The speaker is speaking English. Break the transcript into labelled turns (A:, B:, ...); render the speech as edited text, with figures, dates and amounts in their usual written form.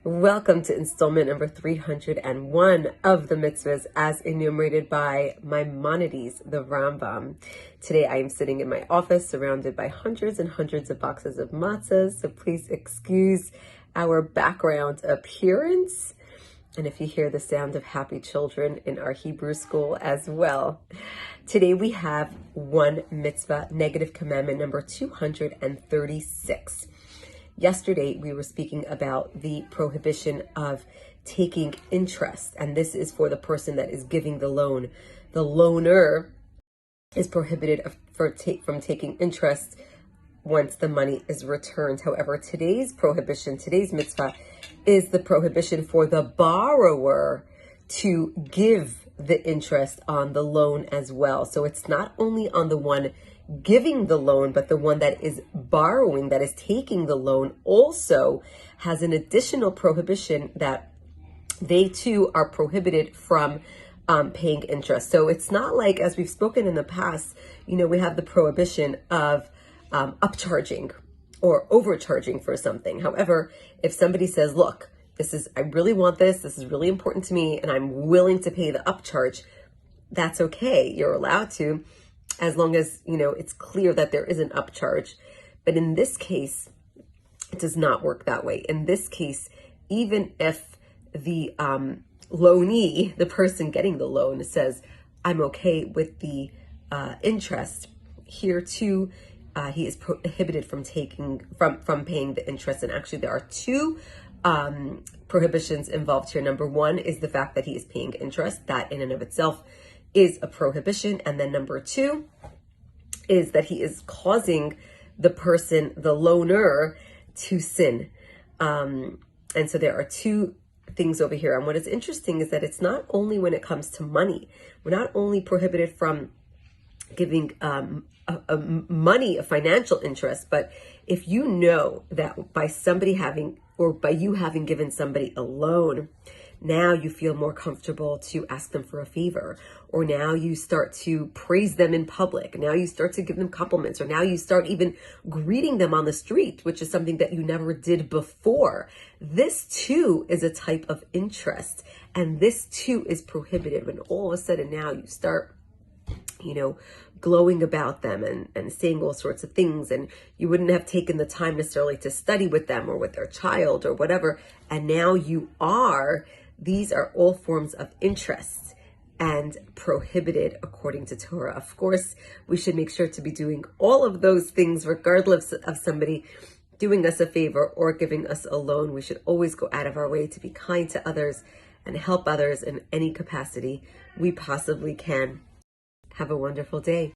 A: Welcome to installment number 301 of the Mitzvahs as enumerated by Maimonides, the Rambam. Today I am sitting in my office surrounded by hundreds and hundreds of boxes of matzahs, so please excuse our background appearance. And if you hear the sound of happy children in our Hebrew school as well. Today we have one mitzvah, negative commandment number 236. Yesterday, we were speaking about the prohibition of taking interest, and this is for the person that is giving the loan. The loaner is prohibited from taking interest once the money is returned. However, today's prohibition, today's mitzvah, is the prohibition for the borrower to give the interest on the loan as well. So it's not only on the one giving the loan, but the one that is borrowing, that is taking the loan, also has an additional prohibition that they too are prohibited from paying interest. So it's not like, as we've spoken in the past, we have the prohibition of upcharging or overcharging for something. However, if somebody says, look, I really want this is really important to me, and I'm willing to pay the upcharge, that's okay. You're allowed to, as long as, it's clear that there is an upcharge. But in this case, it does not work that way. In this case, even if the loanee, the person getting the loan, says, I'm okay with the interest, here too, he is prohibited from paying the interest. And actually, there are two prohibitions involved here. Number one is the fact that he is paying interest. That in and of itself is a prohibition. And then number two is that he is causing the person, the loaner, to sin. And so there are two things over here. And what is interesting is that it's not only when it comes to money. We're not only prohibited from giving money, a financial interest, but if you know that by you having given somebody a loan, now you feel more comfortable to ask them for a favor, or now you start to praise them in public. Now you start to give them compliments, or now you start even greeting them on the street, which is something that you never did before. This too is a type of interest, and this too is prohibited. When all of a sudden now you start, glowing about them and saying all sorts of things, and you wouldn't have taken the time necessarily to study with them or with their child or whatever, and now you are. These are all forms of interest and prohibited according to Torah. Of course, we should make sure to be doing all of those things regardless of somebody doing us a favor or giving us a loan. We should always go out of our way to be kind to others and help others in any capacity we possibly can. Have a wonderful day.